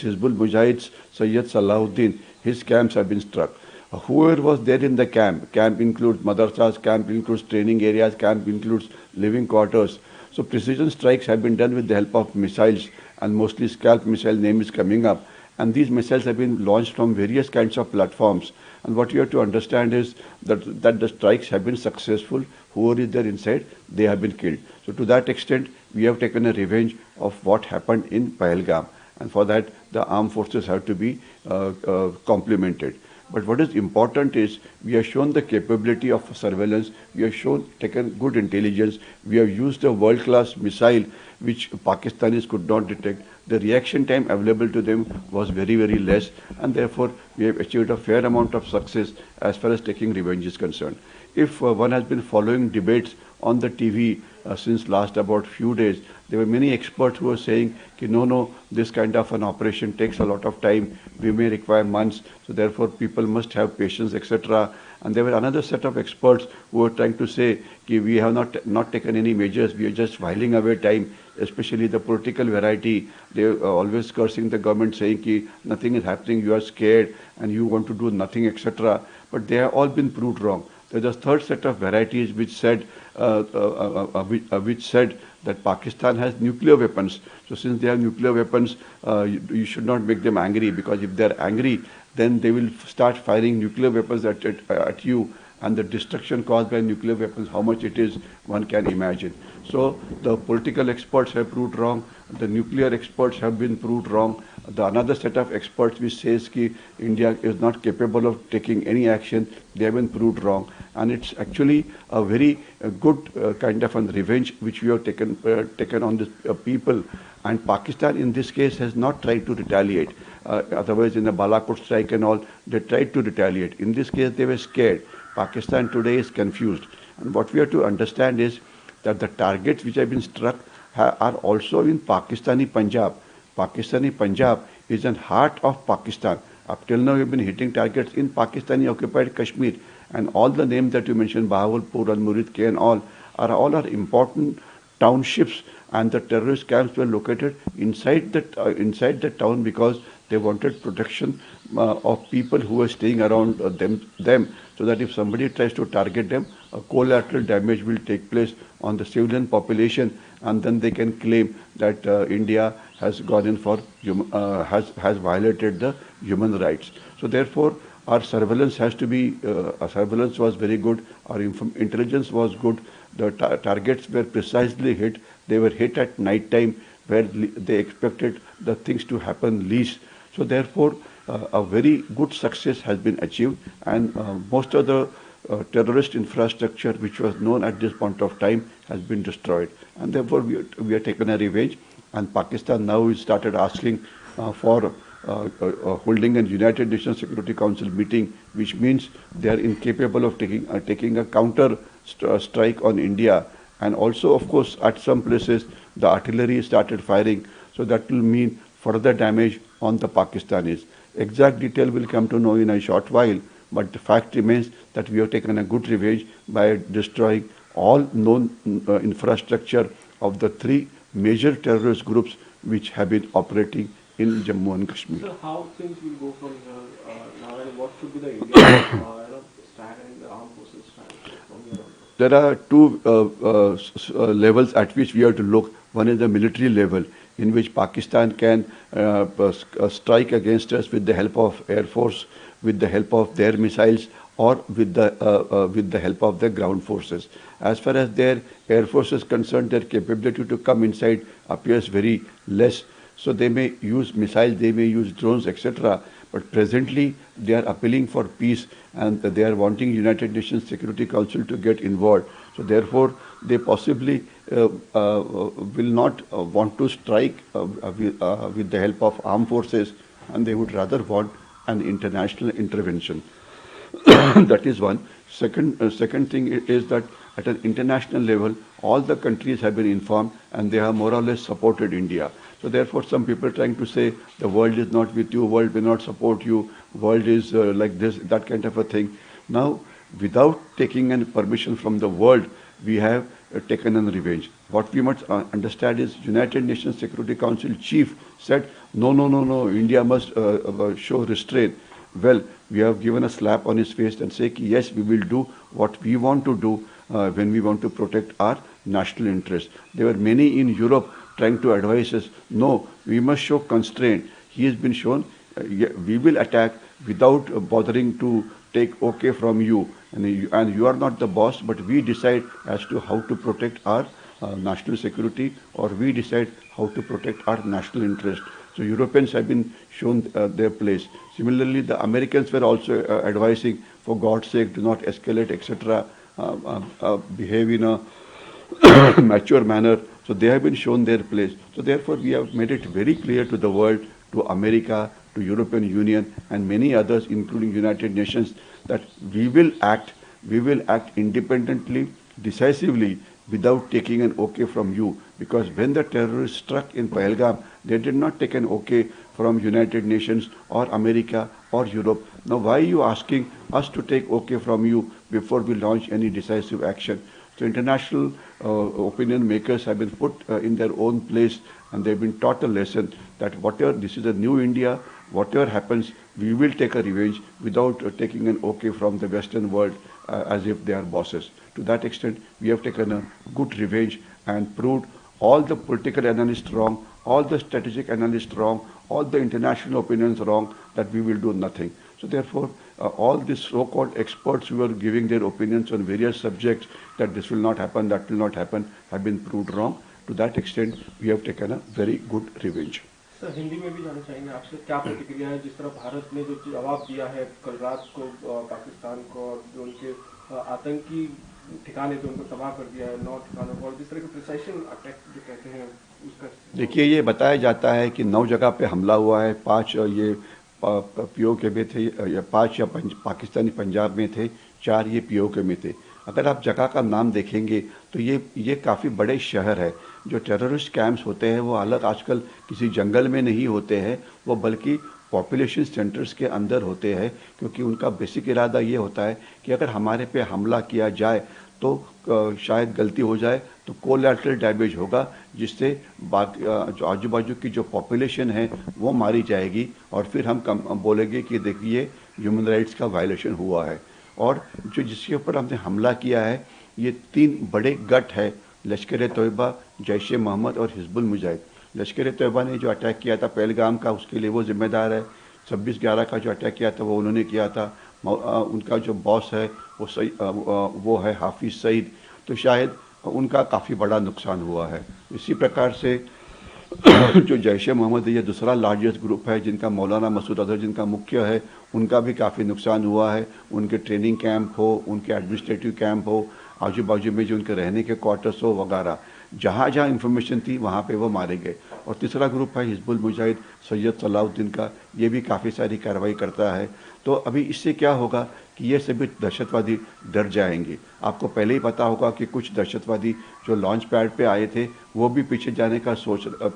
this Hizbul Mujahideen, Sayyid Salahuddin, his camps have been struck. Whoever was there in the camp includes madrasas, camp includes training areas, camp includes living quarters. So precision strikes have been done with the help of missiles, and mostly scalp missile name is coming up. And these missiles have been launched from various kinds of platforms. And what you have to understand is that the strikes have been successful. Whoever is there inside, they have been killed. So to that extent, we have taken a revenge of what happened in Pahalgam. And for that, the armed forces have to be complemented. But what is important is we have shown the capability of surveillance, we have taken good intelligence, we have used a world-class missile which Pakistanis could not detect. The reaction time available to them was very, very less, and therefore we have achieved a fair amount of success as far as taking revenge is concerned. If one has been following debates on the TV since last about few days, there were many experts who were saying, no, this kind of an operation takes a lot of time, we may require months, so therefore people must have patience, etc. And there were another set of experts who were trying to say, we have not taken any measures, we are just whiling away time, especially the political variety. They are always cursing the government, saying, nothing is happening, you are scared, and you want to do nothing, etc. But they have all been proved wrong. There's a third set of varieties which said that Pakistan has nuclear weapons. So since they have nuclear weapons, you should not make them angry, because if they're angry, then they will start firing nuclear weapons at you, and the destruction caused by nuclear weapons, how much it is, one can imagine. So the political experts have proved wrong, the nuclear experts have been proved wrong. Another set of experts which says that India is not capable of taking any action, they have been proved wrong. And it's actually a very good kind of a revenge which we have taken on the people. And Pakistan in this case has not tried to retaliate. Otherwise in the Balakot strike and all, they tried to retaliate. In this case they were scared. Pakistan today is confused. And what we have to understand is that the targets which have been struck are also in Pakistani Punjab. Pakistani Punjab is in heart of Pakistan. Up till now we have been hitting targets in Pakistani occupied Kashmir. And all the names that you mentioned, Bahawalpur and Murid K and all are important townships, and the terrorist camps were located inside the town because they wanted protection of people who were staying around them, so that if somebody tries to target them, a collateral damage will take place on the civilian population, and then they can claim that India has gone in for has violated the human rights. So therefore, our surveillance has to be, our surveillance was very good, our intelligence was good, the targets were precisely hit, they were hit at night time where they expected the things to happen least. So therefore, a very good success has been achieved, and most of the terrorist infrastructure which was known at this point of time has been destroyed. And therefore, we are taken a revenge, and Pakistan now has started asking for holding a United Nations Security Council meeting, which means they are incapable of taking a counter strike on India. And also, of course, at some places the artillery started firing, so that will mean further damage on the Pakistanis. Exact detail will come to know in a short while, but the fact remains that we have taken a good revenge by destroying all known infrastructure of the three major terrorist groups which have been operating in Jammu and Kashmir. So how things will go from here now, and what should be the Indian stand and the armed forces stand from here on? There are two levels at which we have to look. One is the military level, in which Pakistan can strike against us with the help of Air Force, with the help of their missiles, or with the help of the ground forces. As far as their Air Force is concerned, their capability to come inside appears very less. So they may use missiles, they may use drones, etc. But presently they are appealing for peace, and they are wanting United Nations Security Council to get involved. So therefore they possibly will not want to strike with the help of armed forces, and they would rather want an international intervention. That is one. Second thing is that at an international level, all the countries have been informed, and they have more or less supported India. So therefore, some people are trying to say the world is not with you, world will not support you, world is like this, that kind of a thing. Now, without taking any permission from the world, we have taken an revenge. What we must understand is United Nations Security Council chief said, no, no, no, no, India must show restraint. Well, we have given a slap on his face and say, yes, we will do what we want to do when we want to protect our national interests. There were many in Europe trying to advise us, no, we must show constraint. He has been shown, we will attack without bothering to take okay from you. And you are not the boss, but we decide as to how to protect our national security, or we decide how to protect our national interest. So Europeans have been shown their place. Similarly, the Americans were also advising, for God's sake, do not escalate, etc., behave in a mature manner. So they have been shown their place. So therefore, we have made it very clear to the world, to America, to European Union, and many others, including United Nations, that we will act independently, decisively, without taking an okay from you. Because when the terrorists struck in Pahalgam, they did not take an okay from United Nations or America or Europe. Now why are you asking us to take okay from you before we launch any decisive action? So international opinion makers have been put in their own place, and they've been taught a lesson that whatever, this is a new India, whatever happens, we will take a revenge without taking an okay from the Western world as if they are bosses. To that extent, we have taken a good revenge and proved all the political analysts wrong, all the strategic analysts wrong, all the international opinions wrong, that we will do nothing. So therefore, all these so-called experts who are giving their opinions on various subjects, that this will not happen, that will not happen, have been proved wrong. To that extent, we have taken a very good revenge. Sir Hindi में भी जाना चाहेंगे आपसे, क्या प्रतिक्रिया है जिस तरह भारत ने जो जवाब दिया है कल रात को पाकिस्तान को, और जो उनके आतंकी ठिकाने थे उनको तबाह कर दिया है, 9 ठिकानों को, और जिस तरह के प्रिसाइशन अटैक जो कहते हैं उसका? देखिए, ये बताया जाता है कि 9 जगह पे हमला हुआ है, 5 ये पीओके में थे, 5 या पाकिस्तानी पंजाब में थे, 4 ये पीओके में थे। अगर आप जगह का नाम देखेंगे तो ये काफ़ी बड़े शहर है। जो टेररिस्ट कैंप्स होते हैं वो अलग आजकल किसी जंगल में नहीं होते हैं, वो बल्कि पॉपुलेशन सेंटर्स के अंदर होते हैं, क्योंकि उनका बेसिक इरादा ये होता है कि अगर हमारे पे हमला किया जाए तो शायद गलती हो जाए तो कोलैटरल डैमेज होगा, जिससे जो आजू बाजू की जो पॉपुलेशन है वो मारी जाएगी, और फिर हम बोलेंगे कि देखिए ह्यूमन राइट्स का वायलेशन हुआ है। और जो जिसके ऊपर हमने हमला किया है, ये 3 बड़े गट है, लश्कर-ए-तैयबा, जैश-ए-मोहम्मद और हिजबुल मुजाहिद। लश्कर-ए-तैयबा ने जो अटैक किया था पहलगाम का, उसके लिए वो जिम्मेदार है। 26/11 का जो अटैक किया था वो उन्होंने किया था। उनका जो बॉस है वो है हाफिज सईद, तो शायद उनका काफ़ी बड़ा नुकसान हुआ है। इसी प्रकार से जो जैश-ए-मोहम्मद ये दूसरा लार्जेस्ट ग्रुप है, जिनका मौलाना मसूद अजहर जिनका मुख्य है, उनका भी काफ़ी नुकसान हुआ है। उनके ट्रेनिंग कैंप हो, उनके एडमिनिस्ट्रेटिव कैंप हो, आजू बाजू में जो उनके रहने के क्वार्टर्स हो वगैरह, जहाँ जहाँ इंफॉर्मेशन थी वहाँ पे वो मारे गए। और तीसरा ग्रुप है हिजबुल मुजाहिद सैयद सलाउद्दीन का, ये भी काफ़ी सारी कार्रवाई करता है। तो अभी इससे क्या होगा कि ये सभी दहशतवादी डर जाएंगे। आपको पहले ही पता होगा कि कुछ दहशतवादी जो लॉन्च पैड पे आए थे वो भी पीछे जाने का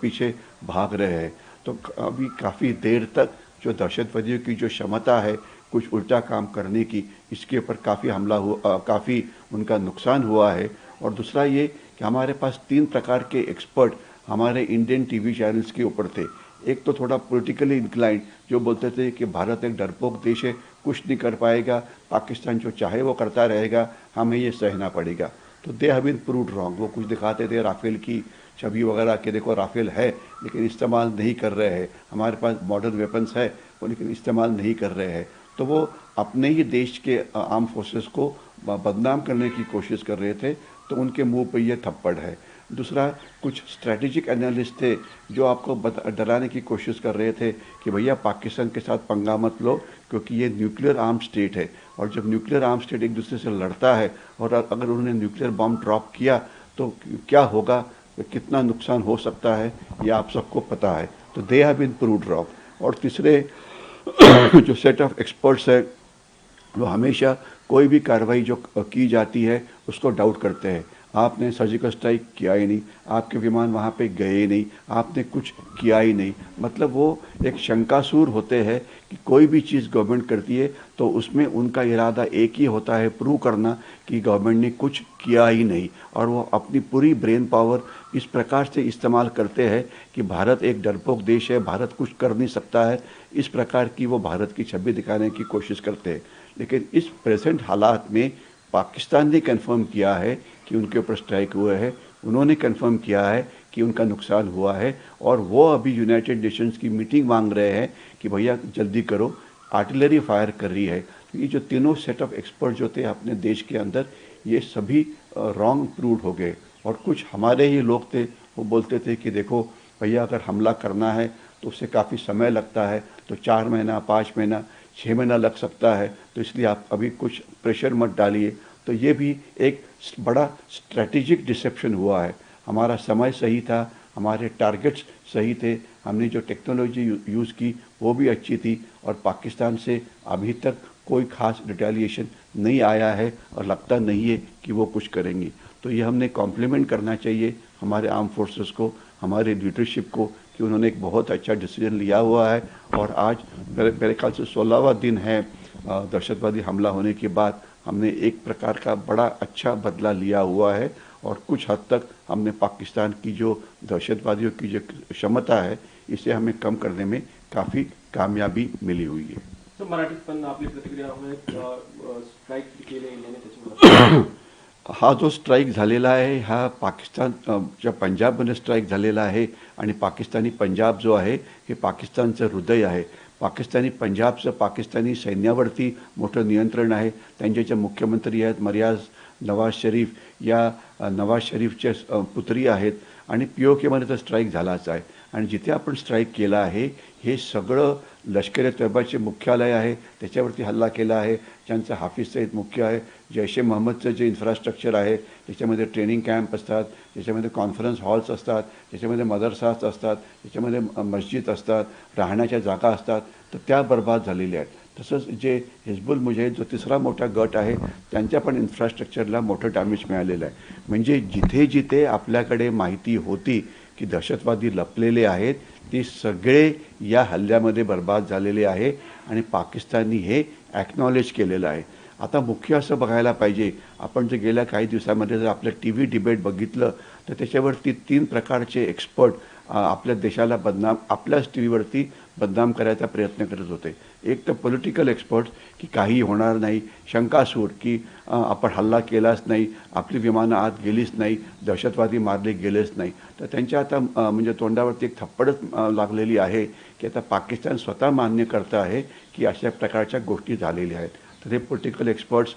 पीछे भाग रहे हैं। तो अभी काफ़ी देर तक जो दहशतवादियों की जो क्षमता है कुछ उल्टा काम करने की, इसके ऊपर काफ़ी हमला हुआ, काफ़ी उनका नुकसान हुआ है। और दूसरा ये कि हमारे पास 3 प्रकार के एक्सपर्ट हमारे इंडियन टीवी चैनल्स के ऊपर थे। एक तो थोड़ा पॉलिटिकली इंक्लाइंड, जो बोलते थे कि भारत एक डरपोक देश है, कुछ नहीं कर पाएगा, पाकिस्तान जो चाहे वो करता रहेगा, हमें ये सहना पड़ेगा। तो they have been proved wrong. वो कुछ दिखाते थे राफेल की छवि वगैरह कि देखो राफेल है लेकिन इस्तेमाल नहीं कर रहे हैं, हमारे पास मॉडर्न वेपन्स है वो लेकिन इस्तेमाल नहीं कर रहे हैं। तो वो अपने ही देश के आर्म फोर्सेस को बदनाम करने की कोशिश कर रहे थे, तो उनके मुंह पे ये थप्पड़ है। दूसरा, कुछ स्ट्रैटेजिक एनालिस्ट थे जो आपको डराने की कोशिश कर रहे थे कि भैया पाकिस्तान के साथ पंगा मत लो, क्योंकि ये न्यूक्लियर आर्म स्टेट है, और जब न्यूक्लियर आर्म स्टेट एक दूसरे से लड़ता है और अगर उन्होंने न्यूक्लियर बॉम्ब ड्रॉप किया तो क्या होगा, कितना नुकसान हो सकता है, ये आप सबको पता है। तो they have been proved wrong. और तीसरे जो सेट ऑफ एक्सपर्ट्स है वो हमेशा कोई भी कार्रवाई जो की जाती है उसको डाउट करते हैं। आपने सर्जिकल स्ट्राइक किया ही नहीं, आपके विमान वहाँ पे गए ही नहीं, आपने कुछ किया ही नहीं। मतलब वो एक शंकासूर होते हैं कि कोई भी चीज़ गवर्नमेंट करती है तो उसमें उनका इरादा एक ही होता है, प्रूव करना कि गवर्नमेंट ने कुछ किया ही नहीं। और वो अपनी पूरी ब्रेन पावर इस प्रकार से इस्तेमाल करते हैं कि भारत एक डरपोक देश है, भारत कुछ कर नहीं सकता है, इस प्रकार की वो भारत की छवि दिखाने की कोशिश करते हैं। लेकिन इस प्रेजेंट हालात में पाकिस्तान ने कंफर्म किया है कि उनके ऊपर स्ट्राइक हुए है, उन्होंने कंफर्म किया है कि उनका नुकसान हुआ है, और वो अभी यूनाइटेड नेशंस की मीटिंग मांग रहे हैं कि भैया जल्दी करो, आर्टिलरी फायर कर रही है। तो ये जो तीनों सेट ऑफ एक्सपर्ट जो थे अपने देश के अंदर, ये सभी रॉन्ग प्रूव हो गए। और कुछ हमारे ही लोग थे, वो बोलते थे कि देखो भैया अगर हमला करना है तो उससे काफ़ी समय लगता है, तो 4 महीना 5 महीना 6 महीना लग सकता है, तो इसलिए आप अभी कुछ प्रेशर मत डालिए। तो ये भी एक बड़ा स्ट्रेटेजिक डिसेप्शन हुआ है। हमारा समय सही था, हमारे टारगेट्स सही थे, हमने जो टेक्नोलॉजी यूज़ की वो भी अच्छी थी, और पाकिस्तान से अभी तक कोई ख़ास रिटेलिएशन नहीं आया है और लगता नहीं है कि वो कुछ करेंगी। तो ये हमने कॉम्प्लीमेंट करना चाहिए हमारे आर्म फोर्सेस को, हमारे लीडरशिप को, कि उन्होंने एक बहुत अच्छा डिसीजन लिया हुआ है। और आज मेरे ख्याल से 16वां दिन है दहशतवादी हमला होने के बाद, हमने एक प्रकार का बड़ा अच्छा बदला लिया हुआ है, और कुछ हद तक हमने पाकिस्तान की जो दहशतवादियों की जो क्षमता है इसे हमें कम करने में काफ़ी कामयाबी मिली हुई है। तो मराठीत पण आपली प्रतिक्रिया स्ट्राईक केले गेल्याने त्याच्यामध्ये हा जो स्ट्राईक झालेला आहे हा पाकिस्तानच्या पंजाबमध्ये स्ट्राईक झालेला आहे, आणि पाकिस्तानी पंजाब जो आहे हे पाकिस्तानचं हृदय आहे। पाकिस्तानी पंजाबचं पाकिस्तानी सैन्यावरती मोठं नियंत्रण आहे। त्यांचे जे मुख्यमंत्री आहेत मरियाज नवाज शरीफ, या नवाज शरीफचे पुत्री आहेत, आणि POKमध्ये तर स्ट्राईक झालाच आहे। आणि जिथे आपण स्ट्राईक केला आहे हे सगळं लष्कर-ए-तैबाचे मुख्यालय आहे, त्याच्यावरती हल्ला केला आहे, ज्यांचं हाफिज सईद मुख्य आहे, जैश-ए-मोहम्मदचं जे इन्फ्रास्ट्रक्चर आहे त्याच्यामध्ये ट्रेनिंग कॅम्प असतात, त्याच्यामध्ये कॉन्फरन्स हॉल्स असतात, त्याच्यामध्ये मदरसास असतात, त्याच्यामध्ये मस्जिद असतात, राहण्याच्या जागा असतात, तर त्या बर्बाद झालेल्या आहेत। तसंच जे हिजबुल मुजाहिद जो तिसरा मोठा गट आहे त्यांच्या पण इन्फ्रास्ट्रक्चरला मोठं डॅमेज मिळालेलं आहे। म्हणजे जिथे जिथे आपल्याकडे माहिती होती की दहशतवादी लपलेले आहेत ते सगळे या हल्ल्यामध्ये बर्बाद झालेले आहे, आणि पाकिस्ताननी हे ॲक्नॉलेज केलेलं आहे। आता मुख्य असं बघायला पाहिजे, आपण जे गेल्या काही दिवसामध्ये जर आपलं TV डिबेट बघितलं तर त्याच्यावरती 3 प्रकारचे एक्सपर्ट आपल्या देशाला बदनाम, आपल्याच TVवरती बदनाम करायचा प्रयत्न करत होते। एक तर पॉलिटिकल एक्सपर्ट्स की काही होणार नाही, शंकासूर की आपण हल्ला केलाच नाही, आपली विमानं आत गेलीच नाही, दहशतवादी मारले गेलेच नाही। तर त्यांच्या आता म्हणजे तोंडावरती एक थप्पडच लागलेली आहे की आता पाकिस्तान स्वतः मान्य करतं आहे की अशा प्रकारच्या गोष्टी झालेल्या आहेत। तर हे पॉलिटिकल एक्सपर्ट्स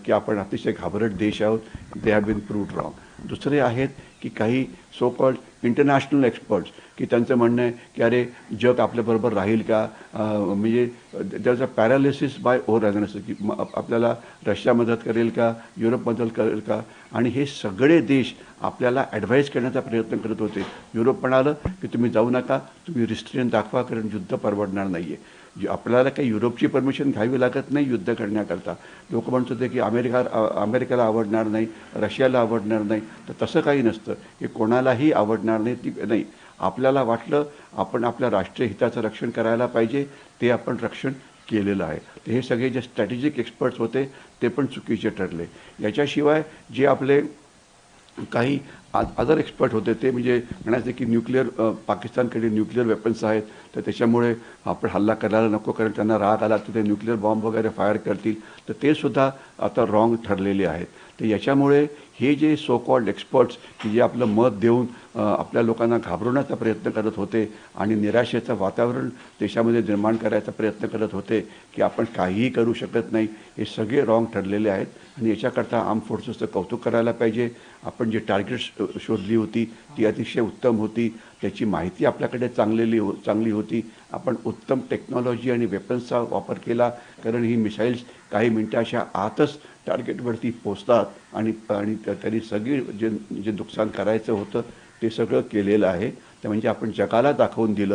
की आपण अतिशय घाबरट देश आहोत, they have been proved wrong. दुसरे आहेत की काही सो कॉल्ड इंटरनॅशनल एक्सपर्ट्स की त्यांचं म्हणणं आहे की अरे जग आपल्याबरोबर राहील का, म्हणजे त्याचा पॅरालिसिस बाय ओव्हर की आपल्याला रशिया मदत करेल का, युरोप मदत करेल का, आणि हे सगळे देश आपल्याला ॲडवाईज करण्याचा प्रयत्न करत होते। युरोप म्हणालं की तुम्ही जाऊ नका, तुम्ही रिस्ट्रेंट दाखवा, कारण युद्ध परवडणार नाही आहे। आपल्याला काही युरोपची परमिशन घ्यावी लागत नाही युद्ध करण्याकरता। लोक म्हणत होते की अमेरिकेला आवडणार नाही, रशियाला आवडणार नाही, तर तसं काही नसतं, हे कोणालाही आवडणार नाही ती नाही। आपल्याला वाटलं आपण आपल्या राष्ट्रीय हिताचं रक्षण करायला पाहिजे, ते आपण रक्षण केलेलं आहे। तर हे सगळे जे स्ट्रॅटेजिक एक्सपर्ट्स होते ते पण चुकीचे ठरले। याच्याशिवाय जे आपले काही अदर एक्सपर्ट होते ते म्हणजे म्हणायचे की पाकिस्तानकडे न्यूक्लिअर वेपन्स आहेत, तर त्याच्यामुळे आपण हल्ला करायला नको, कारण त्यांना राग आला तर ते न्यूक्लिअर बॉम्ब वगैरे फायर करतील, तर ते सुद्धा आता रॉंग ठरलेले आहेत। तर याच्यामुळे हे जे सो कॉल्ड एक्सपर्ट्स की जे आपलं मत देऊन आपल्या लोकांना घाबरवण्याचा प्रयत्न करत होते आणि निराशेचं वातावरण देशामध्ये निर्माण करायचा प्रयत्न करत होते की आपण काहीही करू शकत नाही, हे सगळे रॉंग ठरलेले आहेत। आणि याच्याकरता आर्म फोर्सेसचं कौतुक करायला पाहिजे। आपण जी टार्गेट्स शोधली होती ती अतिशय उत्तम होती, त्याची माहिती आपल्याकडे चांगली होती, आपण उत्तम टेक्नॉलॉजी आणि वेपन्सचा वापर केला, कारण ही मिसाईल्स काही मिनिटाच्या आतच टार्गेटवरती पोचतात, आणि त्यांनी सगळी जे नुकसान करायचं होतं ते सगळं केलेलं आहे। ते म्हणजे आपण जगाला दाखवून दिलं